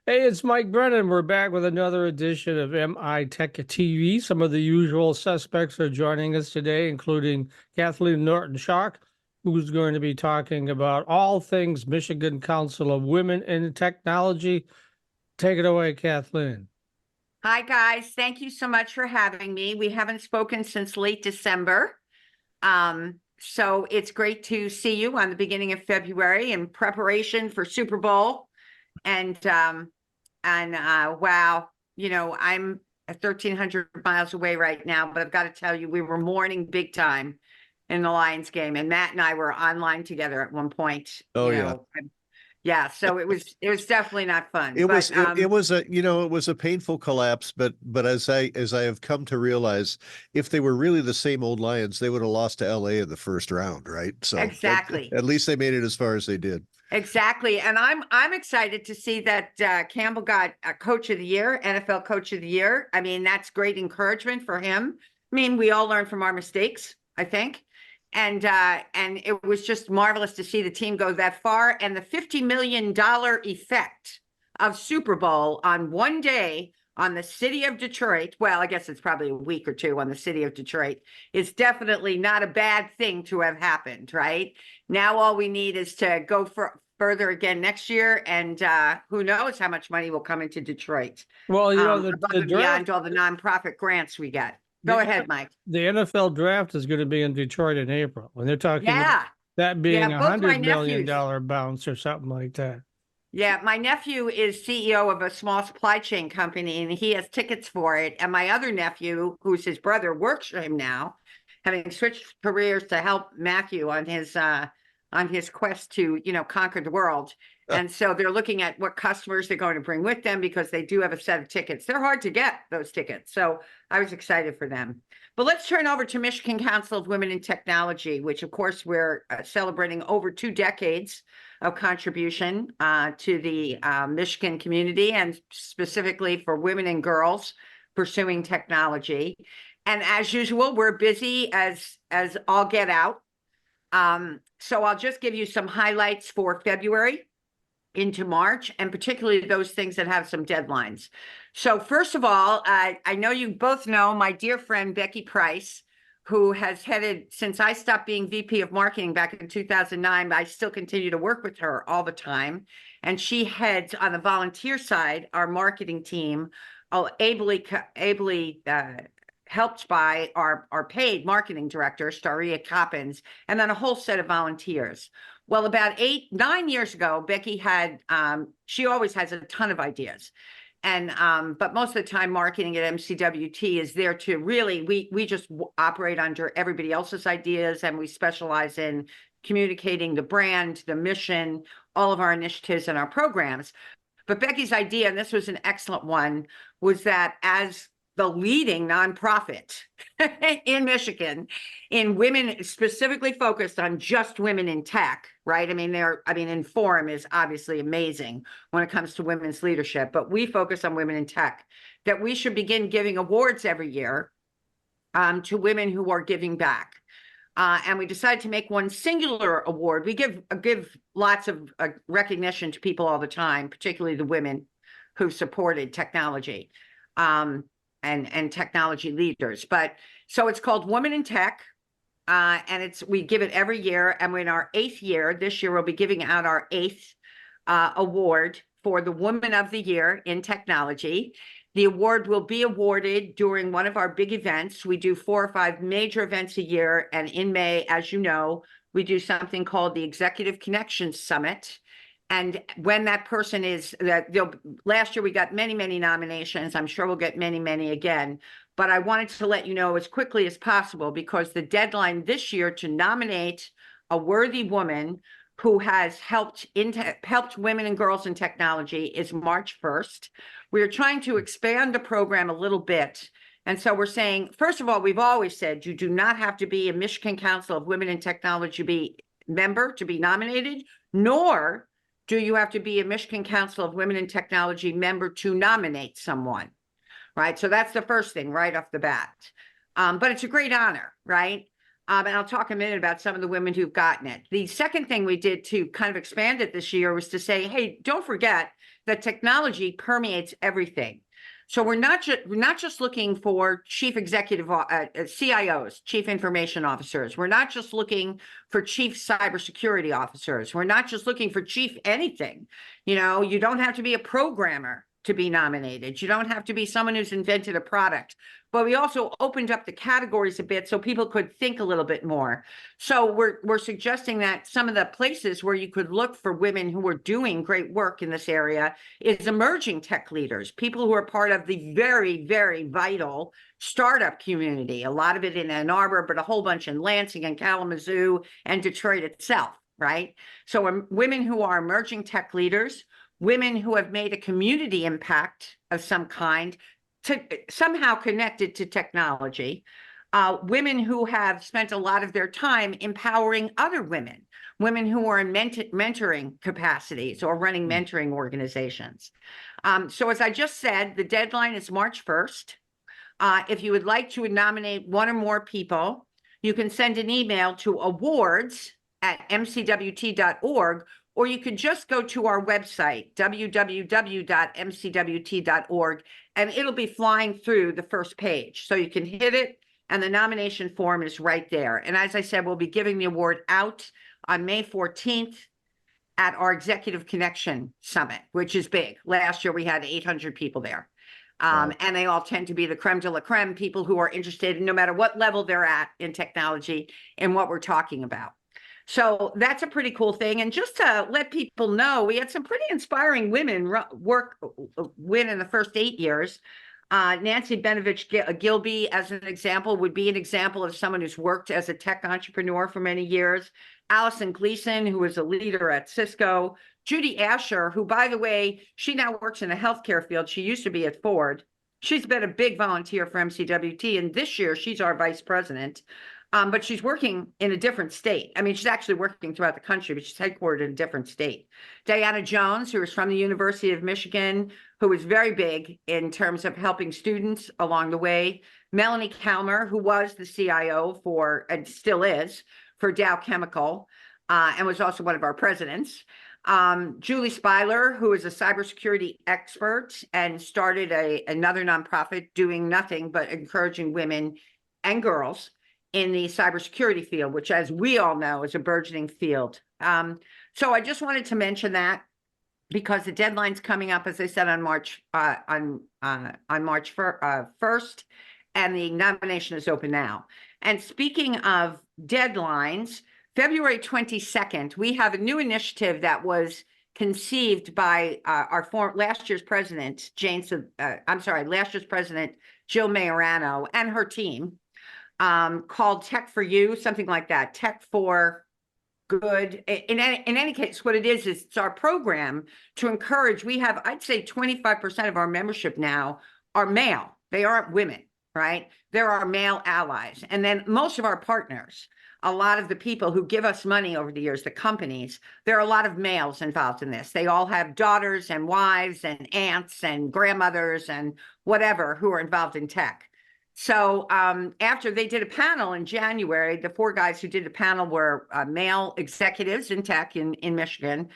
Hey, it's Mike Brennan. We're back with another edition of MITech TV. Some of the usual suspects are joining us today, including Kathleen Norton-Schock, who's going to be talking about all things Michigan Council of Women in Technology. Take it away, Kathleen. Hi, guys. Thank you so much for having me. We haven't spoken since late December. So it's great to see you on the beginning of February in preparation for Super Bowl. And wow, I'm 1,300 miles away right now, but I've got to tell you, we were mourning big time in the Lions game, and Matt and I were online together at one point. Oh, yeah. Yeah, so it was definitely not fun. It was it was a painful collapse, but as I have come to realize, if they were really the same old Lions, they would have lost to LA in the first round, right? So Exactly. at least they made it as far as they did. Exactly. And I'm excited to see that Campbell got a Coach of the Year, NFL Coach of the Year. I mean, that's great encouragement for him. I mean, we all learn from our mistakes, I think. And it was just marvelous to see the team go that far. And the $50 million effect of Super Bowl on one day on the city of Detroit, well, I guess it's probably a week or two on the city of Detroit, is definitely not a bad thing to have happened, right? Now all we need is to go further again next year, and who knows how much money will come into Detroit. Well, above the and beyond all the nonprofit grants we get. Go ahead, Mike. The NFL draft is going to be in Detroit in April, and they're talking about that being Yeah, a both my $100 million nephews. bounce or something like that. Yeah, my nephew is CEO of a small supply chain company, and he has tickets for it. And my other nephew, who's his brother, works for him now, having switched careers to help Matthew on his quest to, conquer the world. And so they're looking at what customers they're going to bring with them because they do have a set of tickets. They're hard to get, those tickets. So I was excited for them. But let's turn over to Michigan Council of Women in Technology, which, of course, we're celebrating over 2 decades of contribution to the Michigan community, and specifically for women and girls pursuing technology. And as usual, we're busy as all get out. So I'll just give you some highlights for February into March, and particularly those things that have some deadlines. So first of all, I know you both know my dear friend, Becky Price, who has headed, since I stopped being VP of marketing back in 2009, I still continue to work with her all the time. And she heads on the volunteer side, our marketing team, ably helped by our paid marketing director, Staria Coppins, and then a whole set of volunteers. Well, about 9 years ago, Becky had, she always has a ton of ideas. And, but most of the time marketing at MCWT is there to really, we just operate under everybody else's ideas, and we specialize in communicating the brand, the mission, all of our initiatives and our programs. But Becky's idea, and this was an excellent one, was that as the leading nonprofit in Michigan in women, specifically focused on just women in tech, right? I mean, Inform is obviously amazing when it comes to women's leadership, but we focus on women in tech, that we should begin giving awards every year to women who are giving back. And we decided to make one singular award. We give lots of recognition to people all the time, particularly the women who've supported technology. And technology leaders. But so it's called Women in Tech, and we give it every year. And we're in our 8th year. This year, we'll be giving out our 8th award for the Woman of the Year in Technology. The award will be awarded during one of our big events. We do 4 or 5 major events a year. And in May, as you know, we do something called the Executive Connections Summit. And when that person is, last year we got many, many nominations. I'm sure we'll get many, many again. But I wanted to let you know as quickly as possible, because the deadline this year to nominate a worthy woman who has helped women and girls in technology is March 1st. We're trying to expand the program a little bit. And so we're saying, first of all, we've always said you do not have to be a Michigan Council of Women in Technology member to be nominated, nor do you have to be a Michigan Council of Women in Technology member to nominate someone, right? So that's the first thing right off the bat. But it's a great honor, right? And I'll talk a minute about some of the women who've gotten it. The second thing we did to kind of expand it this year was to say, hey, don't forget that technology permeates everything. So we're not just looking for chief executive CIOs, chief information officers. We're not just looking for chief cybersecurity officers. We're not just looking for chief anything. You know, you don't have to be a programmer to be nominated. You don't have to be someone who's invented a product. But we also opened up the categories a bit so people could think a little bit more. So we're suggesting that some of the places where you could look for women who are doing great work in this area is emerging tech leaders, people who are part of the very, very vital startup community, a lot of it in Ann Arbor, but a whole bunch in Lansing and Kalamazoo and Detroit itself, right? So women who are emerging tech leaders, women who have made a community impact of some kind, somehow connected to technology, women who have spent a lot of their time empowering other women, women who are in mentoring capacities or running mentoring organizations. So as I just said, the deadline is March 1st. If you would like to nominate one or more people, you can send an email to awards@mcwt.org, or you could just go to our website, www.mcwt.org, and it'll be flying through the first page. So you can hit it, and the nomination form is right there. And as I said, we'll be giving the award out on May 14th at our Executive Connection Summit, which is big. Last year, we had 800 people there. Wow. And they all tend to be the creme de la creme, people who are interested in no matter what level they're at in technology and what we're talking about. So that's a pretty cool thing. And just to let people know, we had some pretty inspiring women win in the first 8 years. Nancy Benovich Gilby, as an example, would be an example of someone who's worked as a tech entrepreneur for many years. Allison Gleason, who was a leader at Cisco. Judy Asher, who, by the way, she now works in the healthcare field. She used to be at Ford. She's been a big volunteer for MCWT, and this year she's our vice president. But she's working in a different state. I mean, she's actually working throughout the country, but she's headquartered in a different state. Diana Jones, who is from the University of Michigan, who was very big in terms of helping students along the way. Melanie Kalmer, who was the CIO for, and still is, for Dow Chemical, and was also one of our presidents. Julie Speiler, who is a cybersecurity expert and started another nonprofit doing nothing but encouraging women and girls in the cybersecurity field, which, as we all know, is a burgeoning field. So I just wanted to mention that because the deadline's coming up, as I said, on March 1st, and the nomination is open now. And speaking of deadlines, February 22nd, we have a new initiative that was conceived by last year's president, last year's president, Jill Majorano, and her team, called Tech for You, something like that, Tech for Good. In any case, what it is it's our program to encourage. We have, I'd say 25% of our membership now are male. They aren't women, right? They're our male allies. And then most of our partners, a lot of the people who give us money over the years, the companies, there are a lot of males involved in this. They all have daughters and wives and aunts and grandmothers and whatever who are involved in tech. So after they did a panel in January, the 4 guys who did the panel were male executives in tech in Michigan.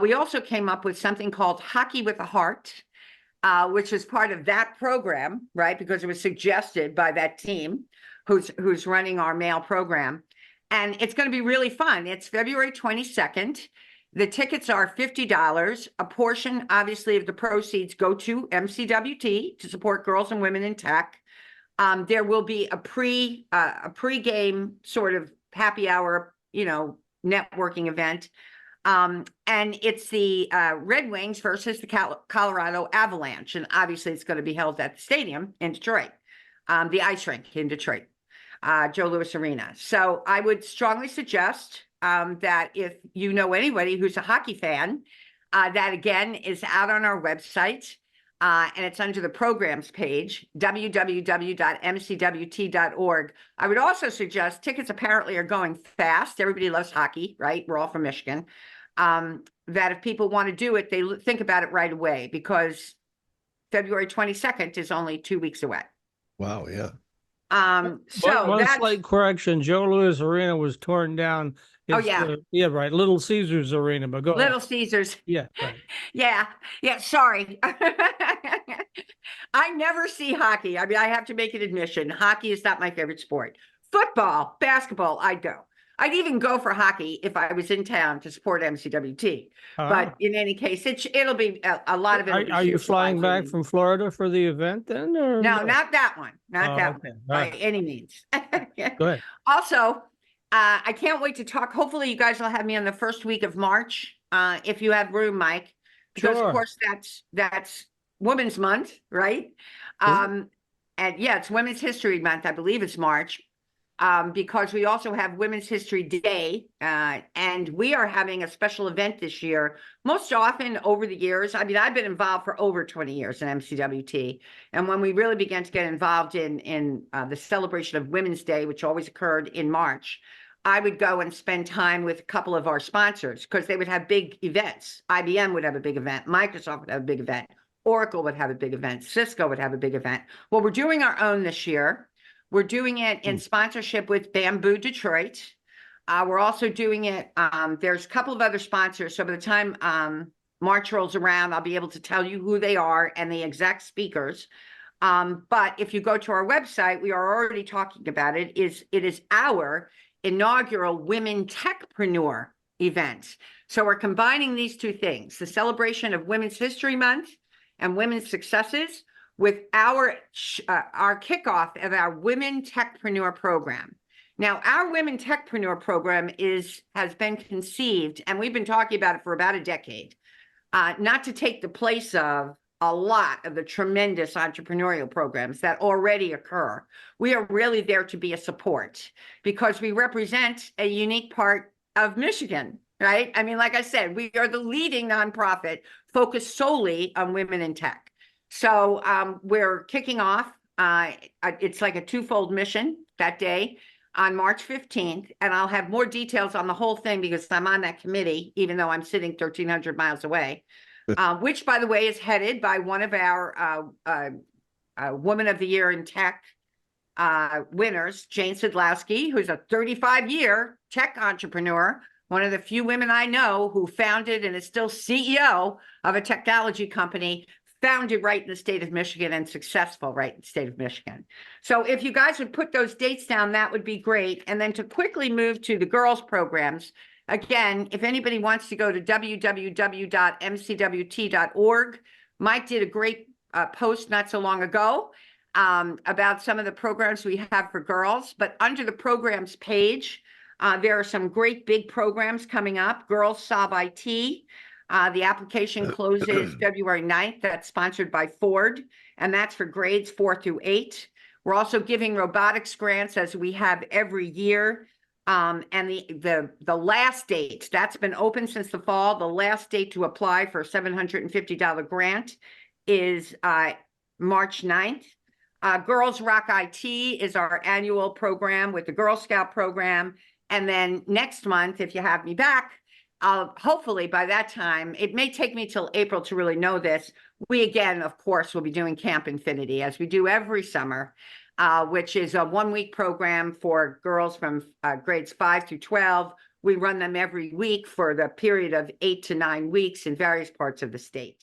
We also came up with something called Hockey with a Heart, which is part of that program, right? Because it was suggested by that team who's running our male program. And it's going to be really fun. It's February 22nd. The tickets are $50. A portion, obviously, of the proceeds go to MCWT to support girls and women in tech. There will be a pre-game sort of happy hour, networking event. And it's the Red Wings versus the Colorado Avalanche. And obviously it's going to be held at the stadium in Detroit, the ice rink in Detroit, Joe Louis Arena. So I would strongly suggest that if you know anybody who's a hockey fan, that again is out on our website. And it's under the programs page, www.mcwt.org. I would also suggest tickets apparently are going fast. Everybody loves hockey, right? We're all from Michigan. That if people want to do it, they think about it right away because February 22nd is only 2 weeks away. Wow, yeah. So One that's, slight correction, Joe Louis Arena was torn down. oh It's yeah, yeah, right, Little Caesars Arena, but go ahead. Little Caesars. Yeah, right. Yeah, yeah, sorry. I never see hockey. I mean, I have to make an admission. Hockey is not my favorite sport. Football, basketball, I'd go. I'd even go for hockey if I was in town to support MCWT. But Ah. in any case, it'll be a lot of it'll be Are you cheered for flying live back women. from Florida for the event then, or No, not that one. Not Oh, that okay. one All by right. any means. Go ahead. Also, I can't wait to talk. Hopefully, you guys will have me on the first week of March, if you have room, Mike, because of Sure. course that's Women's Month, right? Is it? And yeah, it's Women's History Month. I believe it's March, because we also have Women's History Day, and we are having a special event this year. Most often over the years, I mean, I've been involved for over 20 years in MCWT, and when we really began to get involved in the celebration of Women's Day, which always occurred in March, I would go and spend time with a couple of our sponsors because they would have big events. IBM would have a big event. Microsoft would have a big event. Oracle would have a big event. Cisco would have a big event. Well, we're doing our own this year. We're doing it in sponsorship with Bamboo Detroit. We're also doing it. There's a couple of other sponsors. So by the time March rolls around, I'll be able to tell you who they are and the exact speakers. But if you go to our website, we are already talking about it. It is our inaugural Women Techpreneur event. So we're combining these two things, the celebration of Women's History Month and women's successes with our kickoff of our Women Techpreneur program. Now, our Women Techpreneur program has been conceived, and we've been talking about it for about a decade, not to take the place of a lot of the tremendous entrepreneurial programs that already occur. We are really there to be a support because we represent a unique part of Michigan, right? I mean, like I said, we are the leading nonprofit focused solely on women in tech. So we're kicking off. It's like a twofold mission that day on March 15th. And I'll have more details on the whole thing because I'm on that committee, even though I'm sitting 1,300 miles away. Which, by the way, is headed by one of our Woman of the Year in Tech winners, Jane Sidlowski, who's a 35-year tech entrepreneur, one of the few women I know who founded and is still CEO of a technology company founded right in the state of Michigan and successful right in the state of Michigan. So if you guys would put those dates down, that would be great. And then to quickly move to the girls programs, again, if anybody wants to go to www.mcwt.org, Mike did a great post not so long ago about some of the programs we have for girls. But under the programs page, there are some great big programs coming up. Girls Solve IT. The application closes February 9th. That's sponsored by Ford, and that's for grades 4 through 8. We're also giving robotics grants as we have every year. And the last date, that's been open since the fall, the last date to apply for a $750 grant is March 9th. Girls Rock IT is our annual program with the Girl Scout program. And then next month, if you have me back, hopefully by that time, it may take me till April to really know this. We again, of course, will be doing Camp Infinity as we do every summer. Which is a 1-week program for girls from grades 5 through 12. We run them every week for the period of 8 to 9 weeks in various parts of the state.